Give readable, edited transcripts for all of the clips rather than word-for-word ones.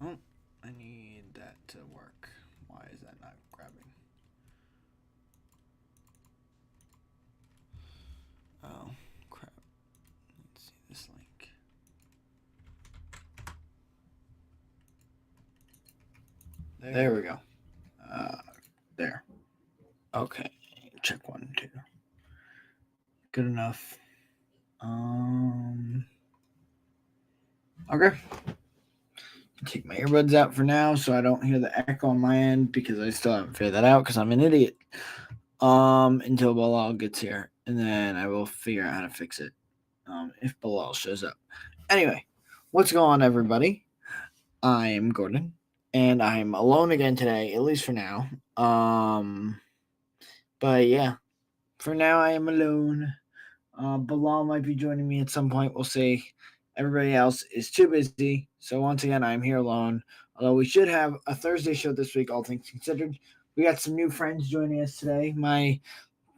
Oh, I need that to work. Why is that not grabbing? Oh, crap. Let's see this link. There we go. Uh, there. Okay. Check 1, 2. Good enough. Okay. Take my earbuds out for now so I don't hear the echo on my end because I still haven't figured that out because I'm an idiot. Until Bilal gets here, and then I will figure out how to fix it. If Bilal shows up. Anyway, what's going on, everybody? I'm Gordon, and I'm alone again today, at least for now. But yeah, for now I am alone. Bilal might be joining me at some point. We'll see. Everybody else is too busy, so once again, I'm here alone. Although we should have a Thursday show this week, all things considered. We got some new friends joining us today. My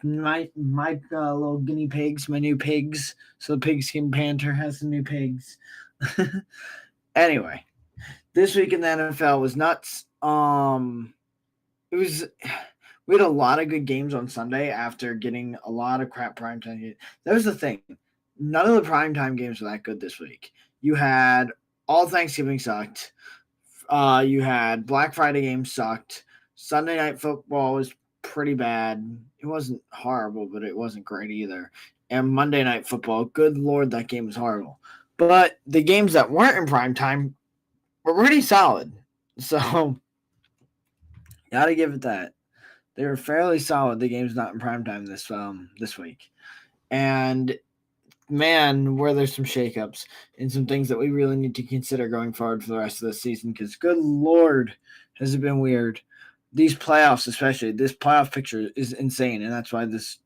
little guinea pigs, my new pigs. So the pigskin panther has some new pigs. Anyway, this week in the NFL was nuts. It was we had a lot of good games on Sunday after getting a lot of crap primetime games. That was the thing. None of the primetime games were that good this week. You had all Thanksgiving sucked. You had Black Friday games sucked. Sunday night football was pretty bad. It wasn't horrible, but it wasn't great either. And Monday night football, good lord, that game was horrible. But the games that weren't in prime time were pretty solid. So gotta give it that. They were fairly solid. The game's not in prime time this week. And man, were there some shakeups and some things that we really need to consider going forward for the rest of the season because good lord, has it been weird. These playoffs, especially this playoff picture, is insane, and that's why this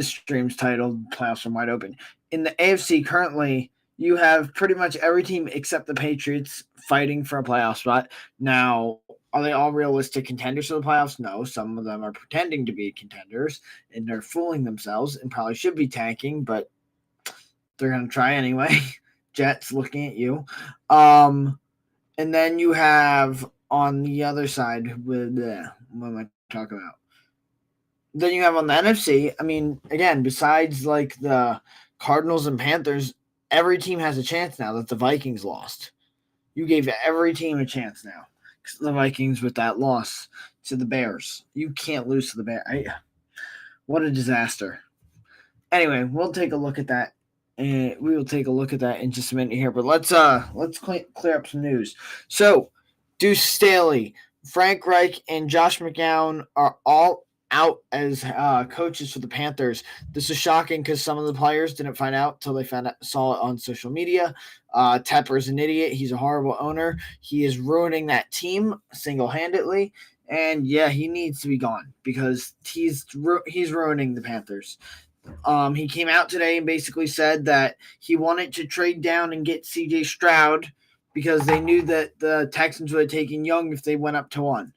stream's titled "Playoffs are Wide Open." In the AFC currently, you have pretty much every team except the Patriots fighting for a playoff spot. Now, are they all realistic contenders for the playoffs? No. Some of them are pretending to be contenders, and they're fooling themselves and probably should be tanking, but they're going to try anyway. Jets looking at you. And then you have on the other side with what am I talking about? Then you have on the NFC. I mean, again, besides like the Cardinals and Panthers, every team has a chance now that the Vikings lost. You gave every team a chance now. The Vikings with that loss to the Bears. You can't lose to the Bears. What a disaster. Anyway, we'll take a look at that. And we will take a look at that in just a minute here. But let's clear up some news. So, Deuce Staley, Frank Reich, and Josh McCown are all out as coaches for the Panthers. This is shocking because some of the players didn't find out till they saw it on social media. Tepper's an idiot. He's a horrible owner. He is ruining that team single-handedly. And yeah, he needs to be gone because he's ruining the Panthers. He came out today and basically said that he wanted to trade down and get CJ Stroud because they knew that the Texans would have taken Young if they went up to 1.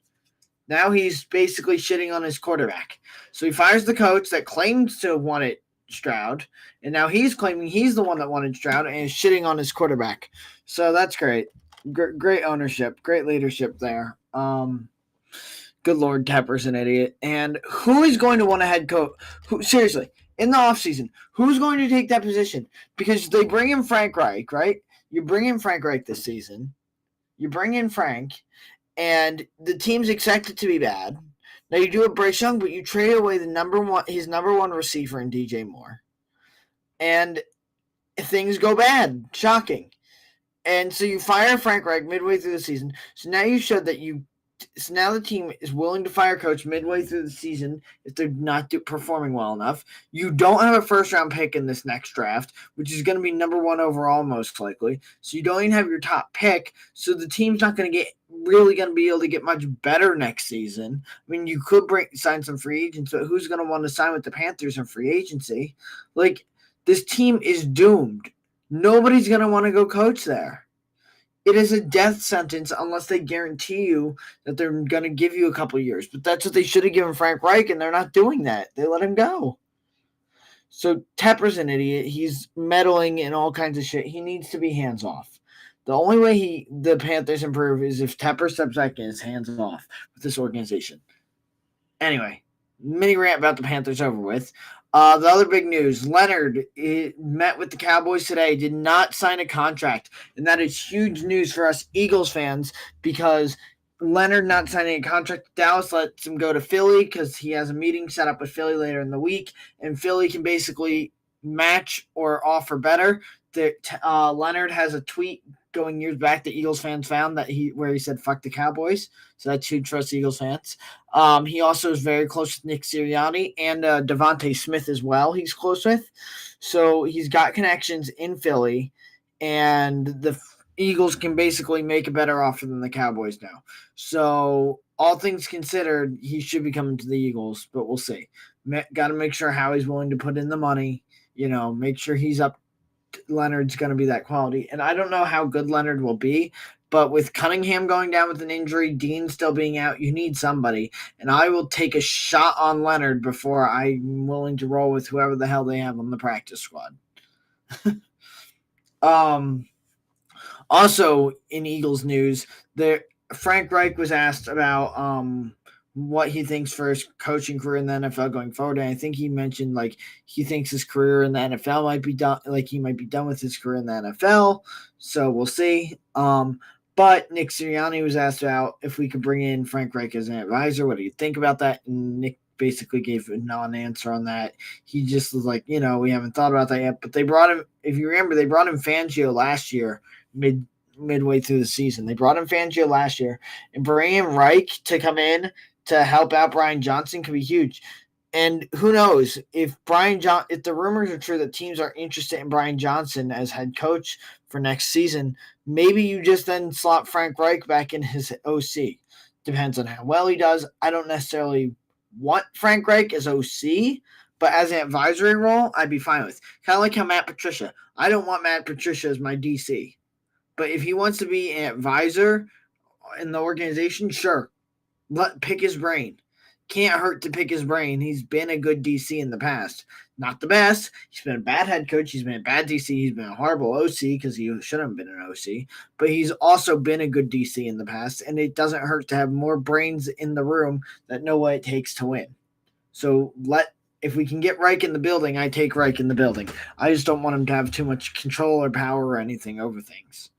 Now he's basically shitting on his quarterback. So he fires the coach that claims to have wanted Stroud, and now he's claiming he's the one that wanted Stroud and is shitting on his quarterback. So that's great. Great ownership, great leadership there. Good Lord, Tepper's an idiot. And who is going to want a head coach? Seriously, in the offseason, who's going to take that position? Because they bring in Frank Reich, right? You bring in Frank Reich this season. You bring in Frank, and the team's expected to be bad. Now you do a Bryce Young, but you trade away his number one receiver in DJ Moore. And things go bad. Shocking. And so you fire Frank Reich midway through the season. So now you showed that so now the team is willing to fire coach midway through the season if they're not performing well enough. You don't have a first-round pick in this next draft, which is going to be number 1 overall most likely. So you don't even have your top pick. So the team's not going to be able to get much better next season. I mean, you could sign some free agents, but who's going to want to sign with the Panthers in free agency? Like, this team is doomed. Nobody's going to want to go coach there. It is a death sentence unless they guarantee you that they're going to give you a couple of years. But that's what they should have given Frank Reich, and they're not doing that. They let him go. So Tepper's an idiot. He's meddling in all kinds of shit. He needs to be hands off. The only way the Panthers improve is if Tepper steps back and his hands off with this organization. Anyway, mini rant about the Panthers over with. The other big news: Leonard met with the Cowboys today, did not sign a contract, and that is huge news for us Eagles fans because Leonard not signing a contract with Dallas lets him go to Philly because he has a meeting set up with Philly later in the week, and Philly can basically match or offer better. Leonard has a tweet going years back that Eagles fans found where he said "fuck the Cowboys," so that's huge for us Eagles fans. He also is very close with Nick Sirianni and Devontae Smith as well. He's close with, so he's got connections in Philly, and the Eagles can basically make a better offer than the Cowboys now. So all things considered, he should be coming to the Eagles, but we'll see. Got to make sure Howie's willing to put in the money. Make sure he's up. Leonard's going to be that quality, and I don't know how good Leonard will be. But with Cunningham going down with an injury, Dean still being out, you need somebody. And I will take a shot on Leonard before I'm willing to roll with whoever the hell they have on the practice squad. Also, in Eagles news, Frank Reich was asked about what he thinks for his coaching career in the NFL going forward. And I think he mentioned he thinks his career in the NFL might be done, he might be done with his career in the NFL. So we'll see. But Nick Sirianni was asked about if we could bring in Frank Reich as an advisor. What do you think about that? And Nick basically gave a non-answer on that. He just was like, we haven't thought about that yet. But they brought him, if you remember, they brought him Fangio last year, midway through the season. They brought him Fangio last year. And bringing Reich to come in to help out Brian Johnson could be huge. And who knows if if the rumors are true that teams are interested in Brian Johnson as head coach for next season, maybe you just then slot Frank Reich back in his OC. Depends on how well he does. I don't necessarily want Frank Reich as OC, but as an advisory role, I'd be fine with. Kind of like how Matt Patricia. I don't want Matt Patricia as my DC. But if he wants to be an advisor in the organization, sure. Pick his brain. Can't hurt to pick his brain. He's been a good DC in the past. Not the best. He's been a bad head coach. He's been a bad DC. He's been a horrible OC because he shouldn't have been an OC. But he's also been a good DC in the past, and it doesn't hurt to have more brains in the room that know what it takes to win. So if we can get Reich in the building, I take Reich in the building. I just don't want him to have too much control or power or anything over things.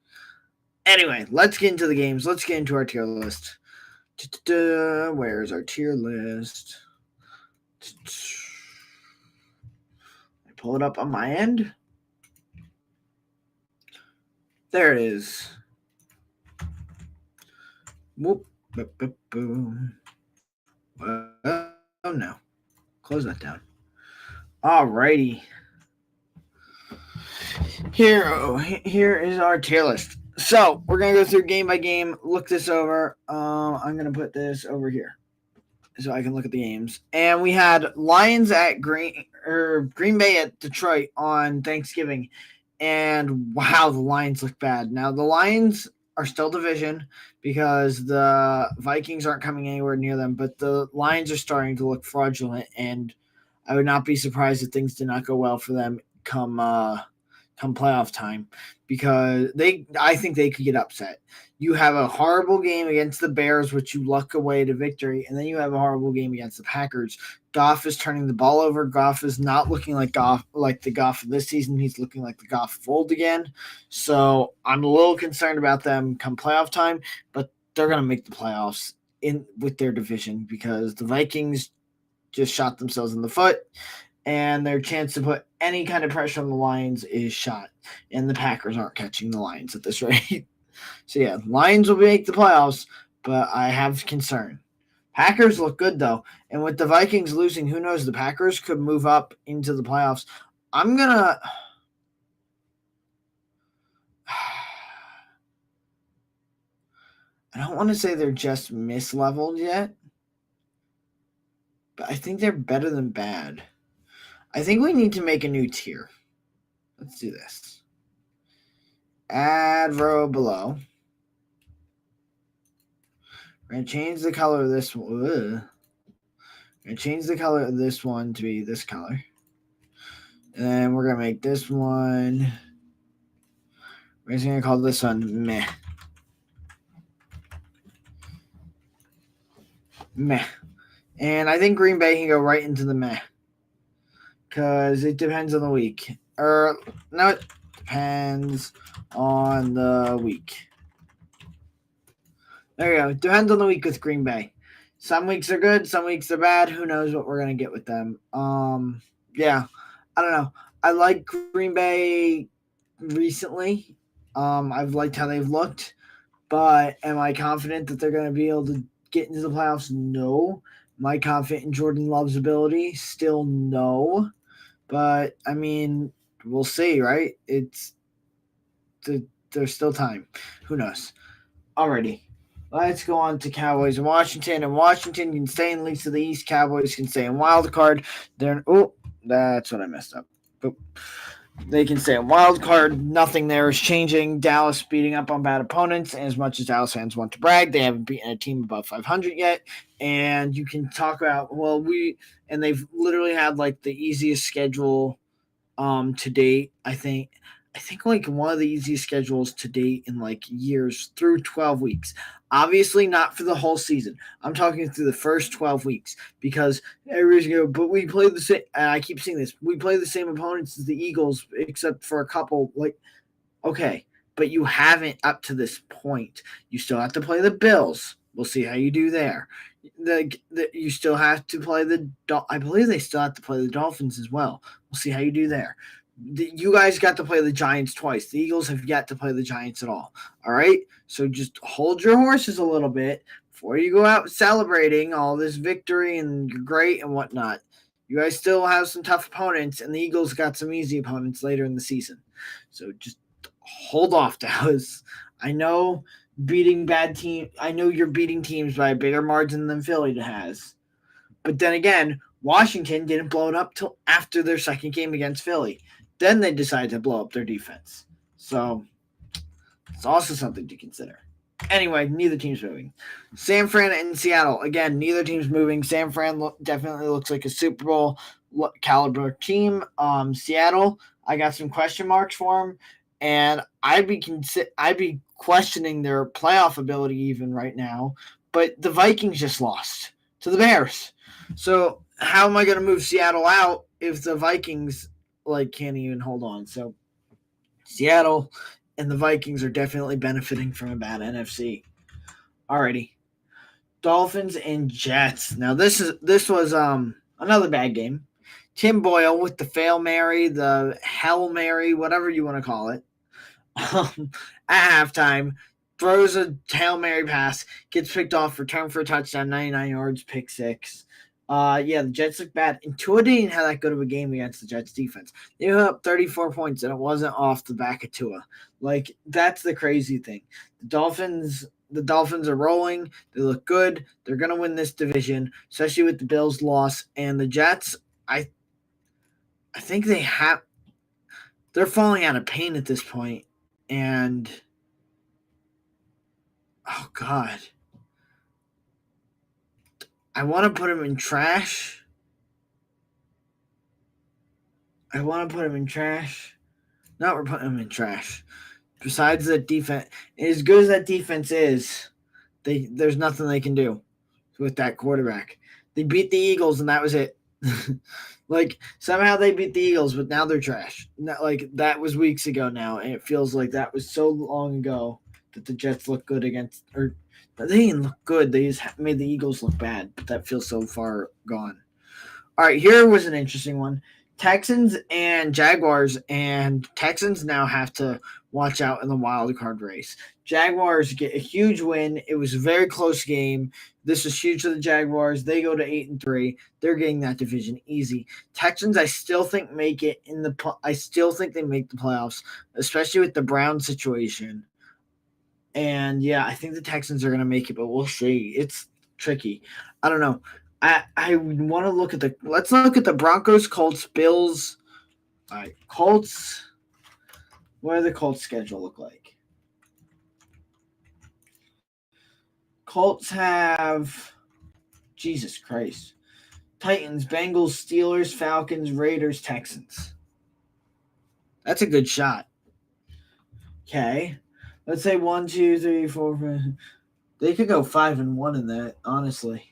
Anyway, let's get into the games. Let's get into our tier list. Where's our tier list? I pull it up on my end. There it is. Whoop, boop, boop, boom. Oh no. Close that down. Alrighty. Here is our tier list. So we're gonna go through game by game, look this over. I'm gonna put this over here so I can look at the games. And we had Lions at Green Bay at Detroit on Thanksgiving, and wow, the Lions look bad. Now the Lions are still division because the Vikings aren't coming anywhere near them, but the Lions are starting to look fraudulent, and I would not be surprised if things did not go well for them come playoff time, because I think they could get upset. You have a horrible game against the Bears, which you luck away to victory, and then you have a horrible game against the Packers. Goff is turning the ball over. Goff is not looking like the Goff of this season. He's looking like the Goff of old again. So I'm a little concerned about them come playoff time, but they're going to make the playoffs with their division because the Vikings just shot themselves in the foot, and their chance to put any kind of pressure on the Lions is shot. And the Packers aren't catching the Lions at this rate. So, yeah, Lions will make the playoffs, but I have concern. Packers look good, though. And with the Vikings losing, who knows? The Packers could move up into the playoffs. I'm going to – I don't want to say they're just misleveled yet, but I think they're better than bad. I think we need to make a new tier. Let's do this. Add row below. We're going to change the color of this one. We're going to change the color of this one to be this color. And then we're going to make this one We're just going to call this one meh. Meh. And I think Green Bay can go right into the meh. Because it depends on the week. No, it depends on the week. There you go. Depends on the week with Green Bay. Some weeks are good, some weeks are bad. Who knows what we're gonna get with them? Yeah, I don't know. I like Green Bay recently. I've liked how they've looked, but am I confident that they're gonna be able to get into the playoffs? No. Am I confident in Jordan Love's ability? Still no. But I mean, we'll see, right? There's still time. Who knows? Alrighty. Let's go on to Cowboys and Washington. And Washington can stay in Leagues of the East. Cowboys can stay in wild card. That's what I messed up. Boop. They can stay in wild card. Nothing there is changing. Dallas beating up on bad opponents. And as much as Dallas fans want to brag, they haven't beaten a team above 500 yet. And you can talk about they've literally had like the easiest schedule to date. I think like one of the easiest schedules to date in like years through 12 weeks. Obviously not for the whole season. I'm talking through the first 12 weeks because everybody's going to go, but we play the same. And I keep seeing this. We play the same opponents as the Eagles, except for a couple. Like, okay, but you haven't up to this point. You still have to play the Bills. We'll see how you do there. You still have to play I believe they still have to play the Dolphins as well. We'll see how you do there. You guys got to play the Giants twice. The Eagles have yet to play the Giants at all. All right? So just hold your horses a little bit before you go out celebrating all this victory and you're great and whatnot. You guys still have some tough opponents, and the Eagles got some easy opponents later in the season. So just hold off, Dallas. I know I know you're beating teams by a bigger margin than Philly has. But then again, Washington didn't blow it up till after their second game against Philly. Then they decided to blow up their defense. So it's also something to consider. Anyway, neither team's moving. San Fran and Seattle. Again, neither team's moving. San Fran definitely looks like a Super Bowl caliber team. Seattle, I got some question marks for them, and I'd be questioning their playoff ability even right now. But the Vikings just lost to the Bears. So how am I going to move Seattle out if the Vikings can't even hold on? So Seattle and the Vikings are definitely benefiting from a bad NFC. Alrighty. Dolphins and Jets. Now this was another bad game. Tim Boyle with the Fail Mary, the Hell Mary, whatever you want to call it. At halftime, throws a Hail Mary pass, gets picked off, return for a touchdown, 99 yards, pick six. The Jets look bad. And Tua didn't have that good of a game against the Jets defense. They put up 34 points, and it wasn't off the back of Tua. That's the crazy thing. The Dolphins are rolling. They look good. They're going to win this division, especially with the Bills' loss. And the Jets, I think they're falling out of pain at this point. And, oh, God. I want to put them in trash. No, we're putting them in trash. Besides that defense, as good as that defense is, there's nothing they can do with that quarterback. They beat the Eagles, and that was it. Somehow they beat the Eagles, but now they're trash. That was weeks ago now, and it feels like that was so long ago that the Jets look good against, or they didn't look good. They just made the Eagles look bad, but that feels so far gone. All right, here was an interesting one. Texans and Jaguars, and Texans now have to watch out in the wild card race. Jaguars get a huge win. It was a very close game. This is huge for the Jaguars. They go to 8-3. They're getting that division easy. Texans, I still think make it I still think they make the playoffs, especially with the Brown situation. And yeah, I think the Texans are going to make it, but we'll see. It's tricky. I don't know. I want to look at let's look at the Broncos, Colts, Bills. All right, Colts. What does the Colts schedule look like? Colts have, Jesus Christ, Titans, Bengals, Steelers, Falcons, Raiders, Texans. That's a good shot. Okay. Let's say 1, 2, 3, 4, 5. They could go 5-1 in that, honestly.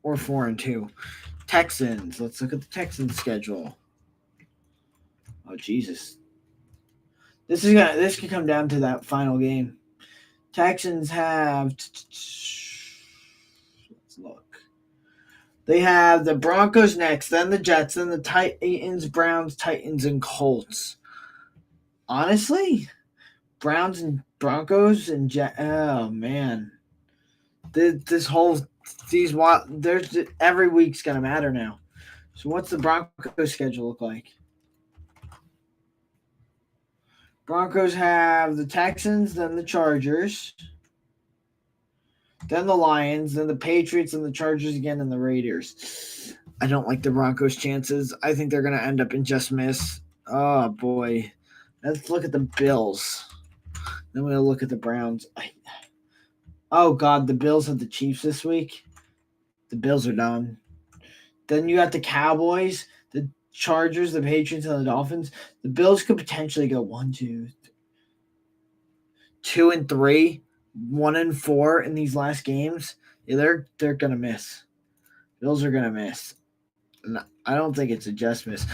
Or 4-2. Texans. Let's look at the Texans schedule. Oh Jesus. This could come down to that final game. Texans have let's look. They have the Broncos next, then the Jets, then the Titans, Browns, Titans, and Colts. Honestly, Browns and Broncos and Jets. Oh man, this whole there's every week's gonna matter now. So what's the Broncos schedule look like? Broncos have the Texans, then the Chargers, then the Lions, then the Patriots, and the Chargers again, and the Raiders. I don't like the Broncos' chances. I think they're going to end up in just miss. Oh, boy. Let's look at the Bills. Then we'll look at the Browns. Oh, God. The Bills have the Chiefs this week. The Bills are done. Then you got the Cowboys, the Chargers, the Patriots, and the Dolphins. The Bills could potentially go 1, 2, 2 and 3, 1 and 4 in these last games. Yeah, they're gonna miss. Bills are gonna miss. No, I don't think it's a just miss.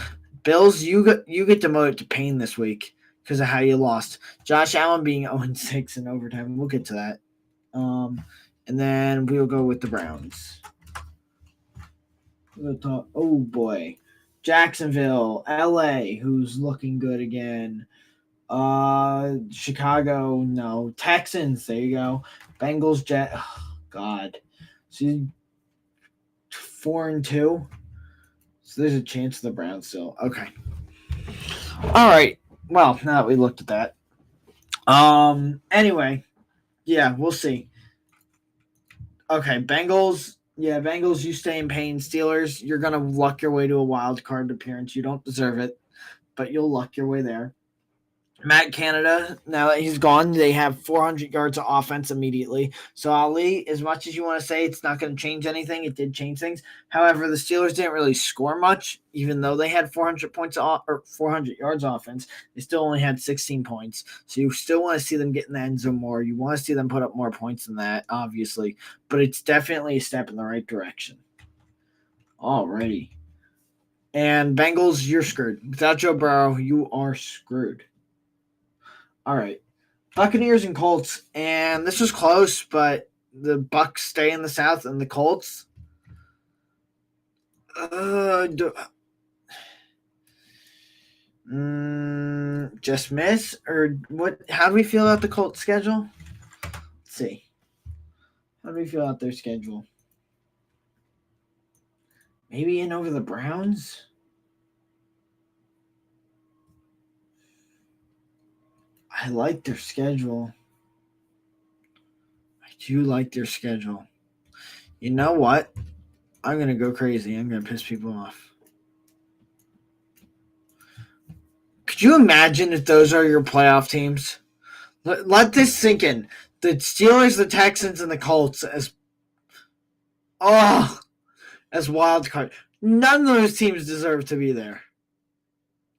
Bills, you get demoted to pain this week because of how you lost. Josh Allen being 0-6 in overtime. We'll get to that. And then we'll go with the Browns. We'll talk. Oh boy, Jacksonville, LA, who's looking good again. Chicago, no. Texans, there you go. Bengals, Jet. Oh, God. So 4-2. So there's a chance of the Browns still. Okay. All right. Well, now that we looked at that. Anyway, yeah, we'll see. Okay, Bengals. Yeah, Bengals, you stay in pain. Steelers, you're gonna luck your way to a wild card appearance. You don't deserve it, but you'll luck your way there. Matt Canada, now that he's gone, they have 400 yards of offense immediately. So Ali, as much as you want to say it's not going to change anything, it did change things. However, the Steelers didn't really score much, even though they had 400 points or 400 yards offense. They still only had 16 points. So you still want to see them get in the end zone more. You want to see them put up more points than that, obviously. But it's definitely a step in the right direction. Alrighty. And Bengals, you're screwed. Without Joe Burrow, you are screwed. All right. Buccaneers and Colts. And this was close, but the Bucs stay in the South and the Colts. Just miss? Or what? How do we feel about the Colts schedule? Let's see. How do we feel about their schedule? Maybe in over the Browns? I like their schedule. I do like their schedule. You know what? I'm going to go crazy. I'm going to piss people off. Could you imagine if those are your playoff teams? Let this sink in. The Steelers, the Texans, and the Colts as wild card. None of those teams deserve to be there.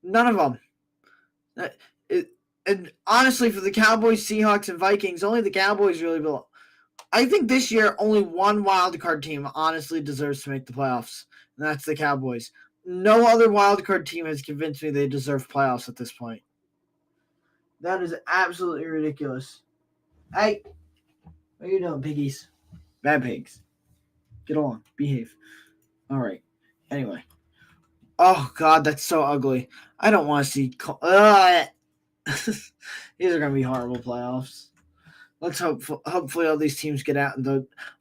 None of them. And honestly, for the Cowboys, Seahawks, and Vikings, only the Cowboys really belong. I think this year only one wild card team honestly deserves to make the playoffs, and that's the Cowboys. No other wild card team has convinced me they deserve playoffs at this point. That is absolutely ridiculous. Hey, what are you doing, piggies? Bad pigs. Get along. Behave. All right. Anyway. Oh, God, that's so ugly. I don't want to see... These are going to be horrible playoffs. Let's hopefully all these teams get out.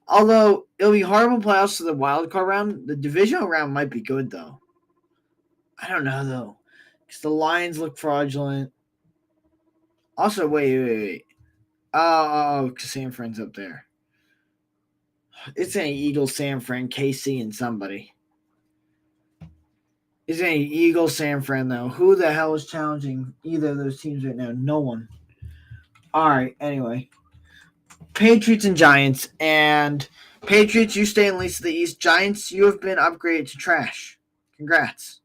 Although it'll be horrible playoffs to the wild card round, the divisional round might be good, though. I don't know, though. Because the Lions look fraudulent. Also, wait. Oh, San Fran's up there. It's an Eagles, San Fran, KC, and somebody. It's an Eagles, San Fran, though. Who the hell is challenging either of those teams right now? No one. All right, anyway. Patriots and Giants. And Patriots, you stay in least of the East. Giants, you have been upgraded to trash. Congrats.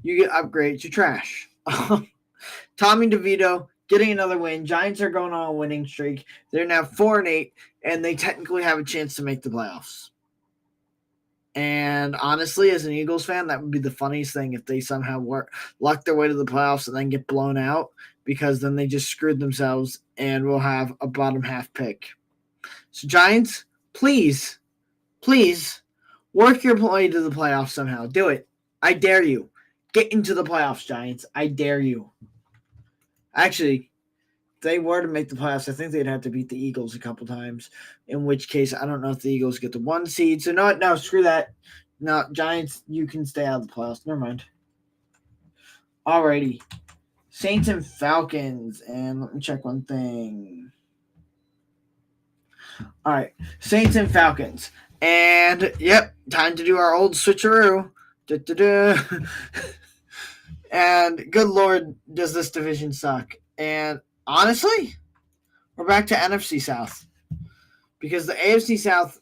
You get upgraded to trash. Tommy DeVito, getting another win. Giants are going on a winning streak. They're now 4-8, and they technically have a chance to make the playoffs. And honestly, as an Eagles fan, that would be the funniest thing if they somehow luck their way to the playoffs and then get blown out, because then they just screwed themselves and will have a bottom half pick. So Giants, please work your way to the playoffs somehow. Do it. I dare you. Get into the playoffs, Giants. I dare you. Actually, if they were to make the playoffs, I think they'd have to beat the Eagles a couple times, in which case I don't know if the Eagles get the 1 seed. So no, screw that. No, Giants, you can stay out of the playoffs. Never mind. Alrighty. Saints and Falcons. And let me check one thing. All right. Saints and Falcons. And, yep, time to do our old switcheroo. And good Lord, does this division suck. And honestly, we're back to NFC South. Because the AFC South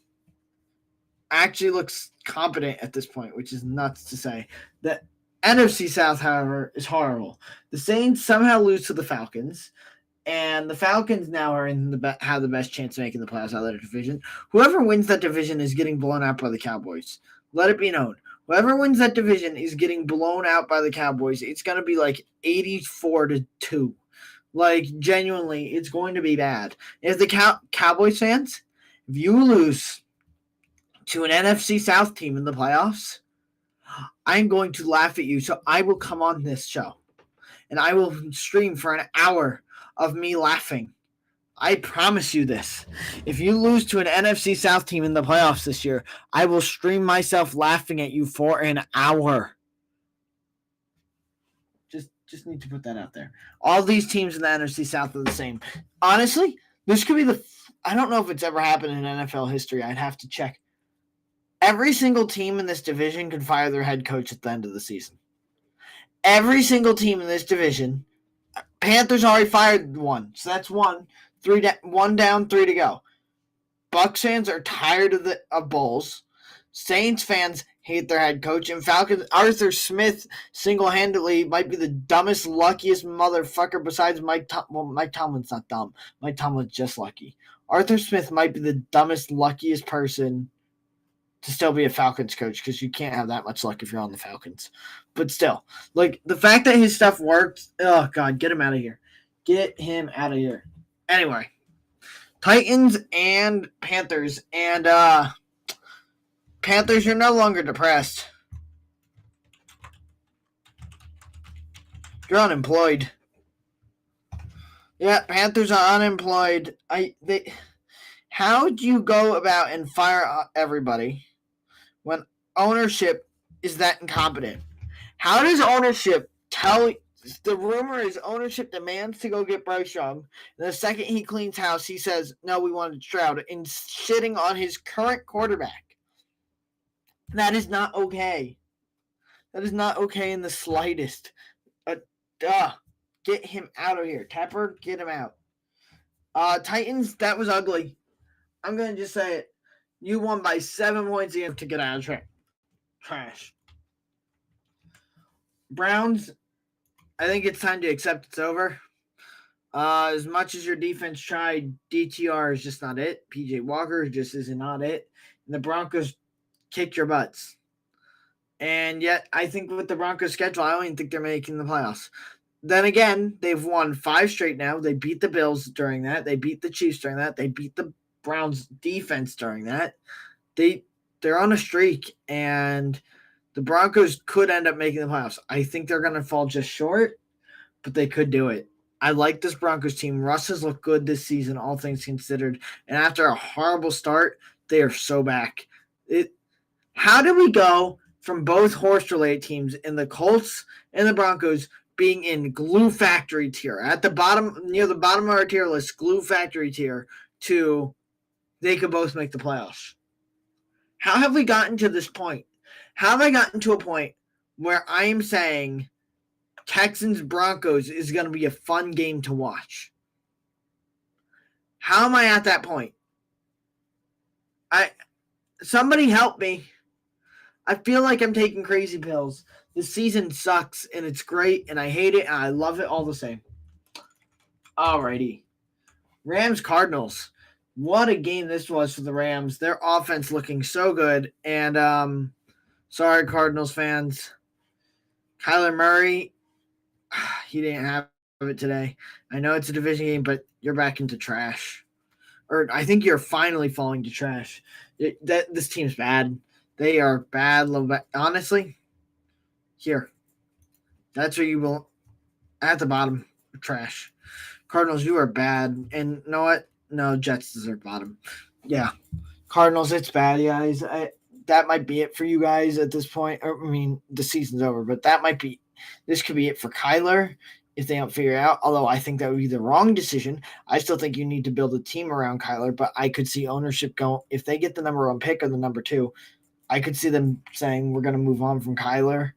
actually looks competent at this point, which is nuts to say. The NFC South, however, is horrible. The Saints somehow lose to the Falcons, and the Falcons now are have the best chance of making the playoffs out of that division. Whoever wins that division is getting blown out by the Cowboys. Let it be known. Whoever wins that division is getting blown out by the Cowboys. It's going to be like 84-2. Like, genuinely, it's going to be bad. If the Cowboys fans, if you lose to an NFC South team in the playoffs, I'm going to laugh at you. So I will come on this show and I will stream for an hour of me laughing. I promise you this. If you lose to an NFC South team in the playoffs this year, I will stream myself laughing at you for an hour. Just need to put that out there. All these teams in the NFC South are the same. Honestly, this could be I don't know if it's ever happened in NFL history. I'd have to check. Every single team in this division could fire their head coach at the end of the season. Every single team in this division. Panthers already fired one, so that's one. 1 down, 3 to go. Bucs fans are tired of Bulls. Saints fans hate their head coach. And Falcons, Arthur Smith single-handedly might be the dumbest, luckiest motherfucker besides Mike Tomlin's not dumb. Mike Tomlin's just lucky. Arthur Smith might be the dumbest, luckiest person to still be a Falcons coach, because you can't have that much luck if you're on the Falcons. But still, like, the fact that his stuff worked, oh, God, get him out of here. Get him out of here. Anyway, Titans and Panthers. And Panthers, you're no longer depressed. You're unemployed. Yeah, Panthers are unemployed. How do you go about and fire everybody when ownership is that incompetent? How does ownership the rumor is ownership demands to go get Bryce Young, and the second he cleans house, he says, no, we wanted Stroud, and shitting on his current quarterback. That is not okay. That is not okay in the slightest. Get him out of here. Tepper, get him out. Titans, that was ugly. I'm going to just say it. You won by 7 points again to get out of trash. Browns, I think it's time to accept it's over. As much as your defense tried, DTR is just not it. PJ Walker just is not it. And the Broncos kicked your butts. And yet, I think with the Broncos schedule, I don't even think they're making the playoffs. Then again, they've won 5 straight now. They beat the Bills during that. They beat the Chiefs during that. They beat the Browns defense during that. They're on a streak, and the Broncos could end up making the playoffs. I think they're going to fall just short, but they could do it. I like this Broncos team. Russ has looked good this season, all things considered. And after a horrible start, they are so back. How do we go from both horse-related teams in the Colts and the Broncos being in glue factory tier, at the bottom, near the bottom of our tier list, glue factory tier, to they could both make the playoffs? How have we gotten to this point? How have I gotten to a point where I am saying Texans-Broncos is going to be a fun game to watch? How am I at that point? Somebody help me. I feel like I'm taking crazy pills. This season sucks, and it's great, and I hate it, and I love it all the same. Alrighty. Rams Cardinals. What a game this was for the Rams. Their offense looking so good. And sorry, Cardinals fans. Kyler Murray, he didn't have it today. I know it's a division game, but you're back into trash. Or I think you're finally falling to trash. This team's bad. They are bad. Honestly, here. That's where you will. At the bottom, trash. Cardinals, you are bad. And you know what? No, Jets deserve bottom. Yeah. Cardinals, it's bad, guys. That might be it for you guys at this point. I mean, the season's over, but this could be it for Kyler if they don't figure it out. Although I think that would be the wrong decision. I still think you need to build a team around Kyler, but I could see ownership going, if they get the number one pick or the number two, I could see them saying we're going to move on from Kyler,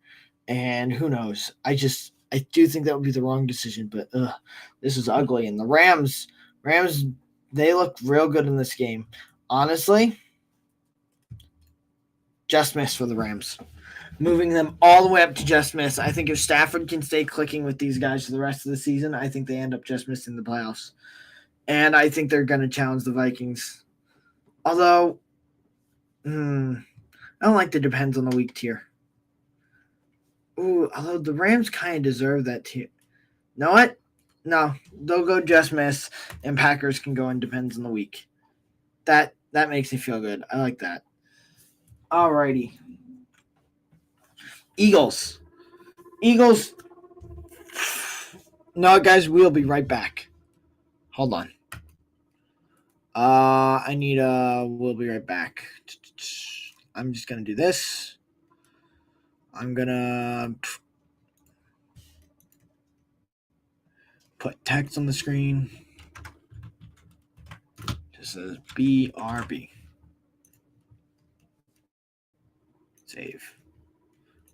and who knows? I do think that would be the wrong decision, but this is ugly. And the Rams, they look real good in this game. Honestly, just miss for the Rams. Moving them all the way up to just miss. I think if Stafford can stay clicking with these guys for the rest of the season, I think they end up just missing the playoffs. And I think they're going to challenge the Vikings. Although, I don't like the depends on the week tier. Ooh, although the Rams kind of deserve that tier. Know what? No, they'll go just miss, and Packers can go in depends on the week. That makes me feel good. I like that. Alrighty. Eagles. No, guys, we'll be right back. Hold on. We'll be right back. I'm just going to do this. I'm going to put text on the screen. Just says BRB. Save.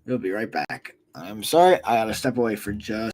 We'll be right back. I'm sorry. I got to step away for just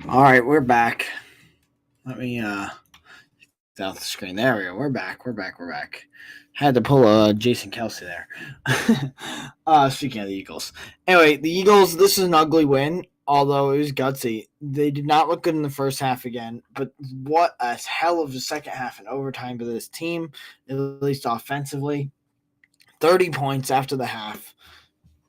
All right, we're back. Let me get out the screen. There we go. We're back. We're back. Had to pull Jason Kelsey there. Speaking of the Eagles. Anyway, the Eagles, this is an ugly win, although it was gutsy. They did not look good in the first half again, but what a hell of a second half and overtime to this team, at least offensively. 30 points after the half.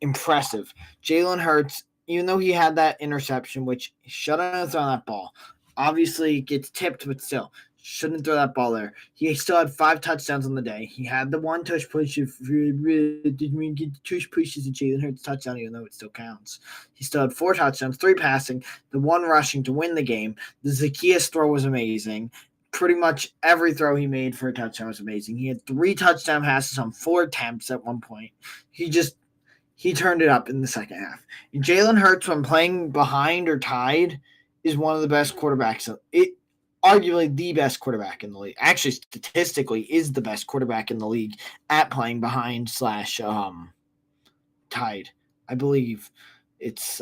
Impressive. Jalen Hurts, even though he had that interception, which he shouldn't have thrown that ball, obviously gets tipped, but still shouldn't throw that ball there. He still had 5 touchdowns on the day. He had the one touch push. Didn't get the tush pushes a Jalen Hurts touchdown, even though it still counts. He still had 4 touchdowns, 3 passing, the 1 rushing to win the game. The Zacchaeus throw was amazing. Pretty much every throw he made for a touchdown was amazing. He had 3 touchdown passes on 4 attempts at one point. He turned it up in the second half. And Jalen Hurts, when playing behind or tied, is one of the best quarterbacks. Arguably the best quarterback in the league. Actually, statistically, is the best quarterback in the league at playing behind / tied. I believe it's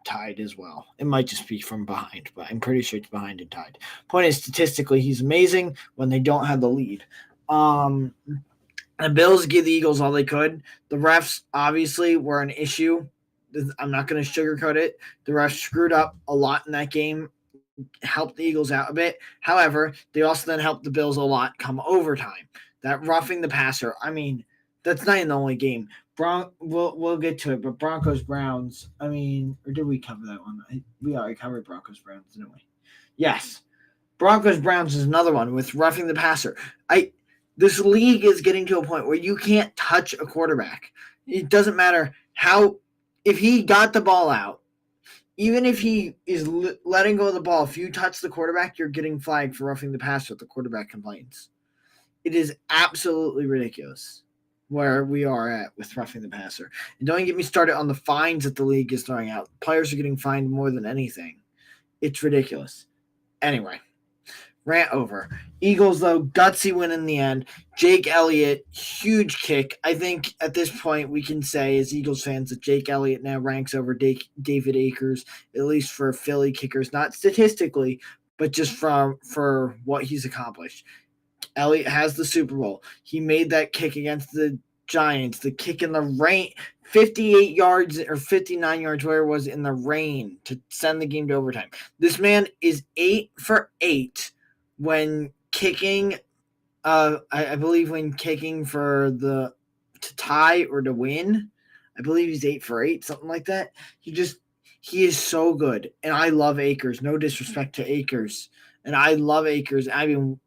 tied as well. It might just be from behind, but I'm pretty sure it's behind and tied. Point is, statistically, he's amazing when they don't have the lead. The Bills gave the Eagles all they could. The refs obviously were an issue. I'm not going to sugarcoat it. The refs screwed up a lot in that game, helped the Eagles out a bit. However, they also then helped the Bills a lot come overtime. That roughing the passer, I mean, that's not in the only game. We'll get to it, but Broncos-Browns, I mean, or did we cover that one? We already covered Broncos-Browns, didn't we? Yes. Broncos-Browns is another one with roughing the passer. This league is getting to a point where you can't touch a quarterback. It doesn't matter if he got the ball out, even if he is letting go of the ball, if you touch the quarterback, you're getting flagged for roughing the passer if the quarterback complains. It is absolutely ridiculous where we are at with roughing the passer. And don't get me started on the fines that the league is throwing out. Players are getting fined more than anything. It's ridiculous. Anyway. Rant over. Eagles, though, gutsy win in the end. Jake Elliott, huge kick. I think at this point we can say, as Eagles fans, that Jake Elliott now ranks over David Akers, at least for Philly kickers, not statistically, but just for what he's accomplished. Elliott has the Super Bowl. He made that kick against the Giants, the kick in the rain, 58 yards or 59 yards, where it was in the rain to send the game to overtime. This man is 8 for 8 when kicking, I believe when kicking to tie or to win. I believe he's 8 for 8, something like that. He is so good, and I love Akers. No disrespect to Akers, and I love Akers. I mean,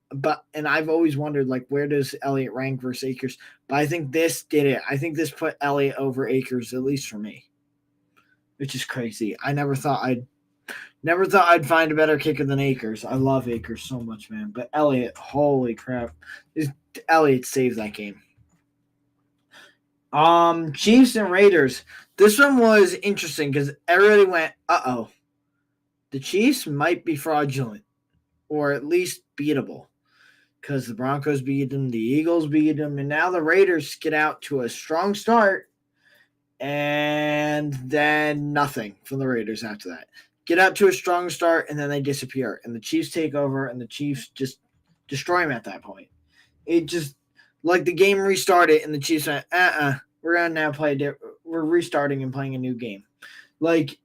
and I've always wondered, like, where does Elliott rank versus Akers? But I think this did it. I think this put Elliott over Akers, at least for me, which is crazy. I never thought I'd find a better kicker than Akers. I love Akers so much, man. But Elliott, holy crap. Elliott saved that game. Chiefs and Raiders. This one was interesting because everybody went, uh-oh. The Chiefs might be fraudulent or at least beatable because the Broncos beat them, the Eagles beat them, and now the Raiders get out to a strong start and then nothing from the Raiders after that. Get out to a strong start, and then they disappear. And the Chiefs take over, and the Chiefs just destroy them at that point. It just, like the game restarted, and the Chiefs went, we're going to now we're restarting and playing a new game. Like,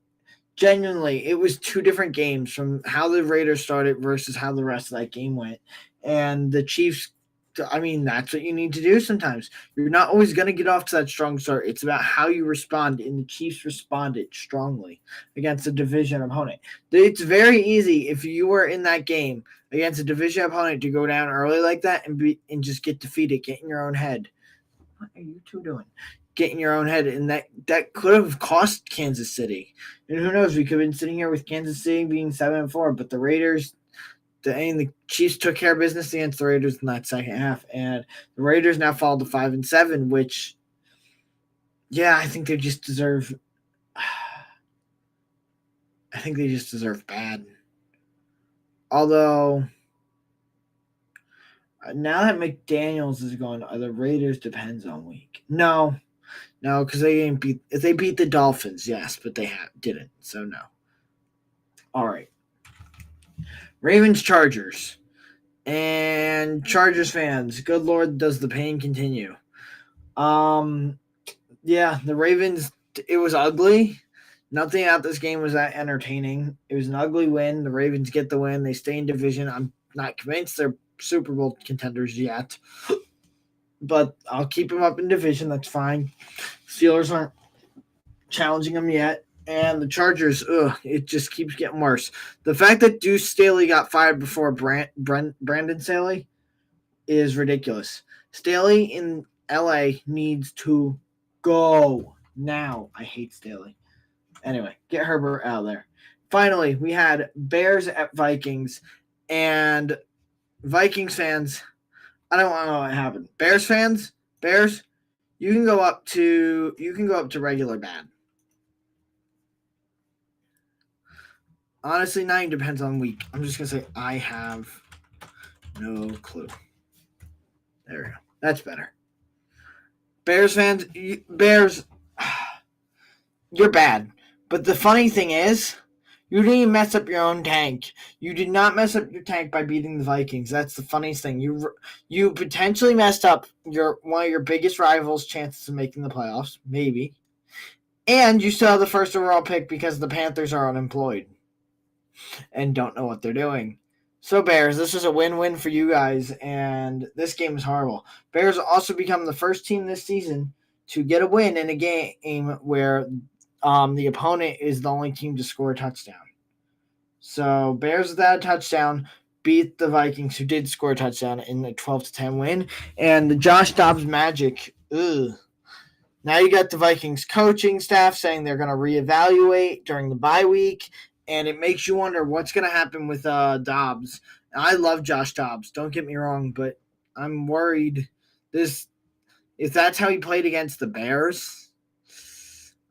genuinely, it was 2 different games from how the Raiders started versus how the rest of that game went. And the Chiefs, I mean, that's what you need to do sometimes. You're not always going to get off to that strong start. It's about how you respond, and the Chiefs responded strongly against a division opponent. It's very easy if you were in that game against a division opponent to go down early like that and just get defeated, get in your own head. What are you two doing? Get in your own head, and that could have cost Kansas City. And who knows? We could have been sitting here with Kansas City being 7-4, but the Raiders – the Chiefs took care of business against the Raiders in that second half, and the Raiders now fall to 5-7, which, yeah, I think they just deserve. I think they just deserve bad. Although, now that McDaniels is gone, the Raiders depends on week. No, because they didn't beat. If they beat the Dolphins, yes, but they didn't. So no. All right. Ravens Chargers. And Chargers fans, good Lord, does the pain continue? Yeah, the Ravens, it was ugly. Nothing out this game was that entertaining. It was an ugly win. The Ravens get the win. They stay in division. I'm not convinced they're Super Bowl contenders yet, but I'll keep them up in division. That's fine. Steelers aren't challenging them yet. And the Chargers, it just keeps getting worse. The fact that Deuce Staley got fired before Brandon Staley is ridiculous. Staley in LA needs to go now. I hate Staley. Anyway, get Herbert out of there. Finally, we had Bears at Vikings, and Vikings fans, I don't want to know what happened. Bears fans, Bears, you can go up to regular bad. Honestly, 9 depends on week. I'm just gonna say I have no clue. There we go. That's better. Bears fans, Bears, you're bad. But the funny thing is, you didn't even mess up your own tank. You did not mess up your tank by beating the Vikings. That's the funniest thing. You potentially messed up one of your biggest rivals' chances of making the playoffs, maybe. And you still have the first overall pick because the Panthers are unemployed and don't know what they're doing. So Bears, this is a win-win for you guys, and this game is horrible. Bears also become the first team this season to get a win in a game where the opponent is the only team to score a touchdown. So Bears without a touchdown beat the Vikings, who did score a touchdown in a 12-10 win. And the Josh Dobbs magic, now you got the Vikings coaching staff saying they're going to reevaluate during the bye week, and it makes you wonder what's going to happen with Dobbs. And I love Josh Dobbs, don't get me wrong, but I'm worried if that's how he played against the Bears,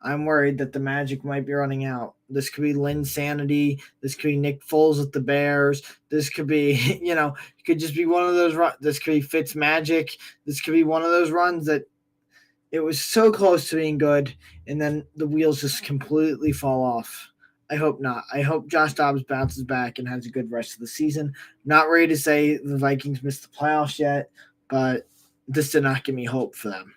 I'm worried that the magic might be running out. This could be Linsanity. This could be Nick Foles with the Bears. This could be, it could just be one of those runs. This could be Fitz magic. This could be one of those runs that it was so close to being good, and then the wheels just completely fall off. I hope not. I hope Josh Dobbs bounces back and has a good rest of the season. Not ready to say the Vikings missed the playoffs yet, but this did not give me hope for them.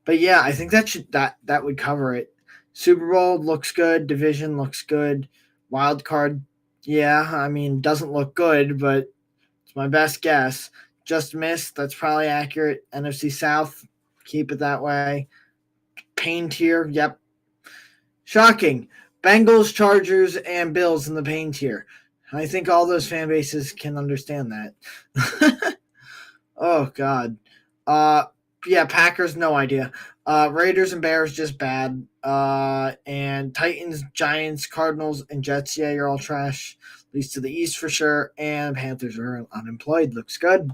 But yeah, I think that would cover it. Super Bowl looks good. Division looks good. Wild card, yeah, doesn't look good, but it's my best guess. Just missed. That's probably accurate. NFC South, keep it that way. Pain tier, yep. Shocking. Bengals, Chargers, and Bills in the pain tier. I think all those fan bases can understand that. Oh, God. Yeah, Packers, no idea. Raiders and Bears, just bad. And Titans, Giants, Cardinals, and Jets, yeah, you're all trash. At least to the East for sure. And Panthers are unemployed. Looks good.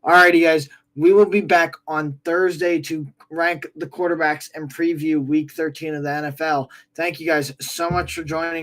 Alrighty, guys. We will be back on Thursday to rank the quarterbacks and preview Week 13 of the NFL. Thank you guys so much for joining me.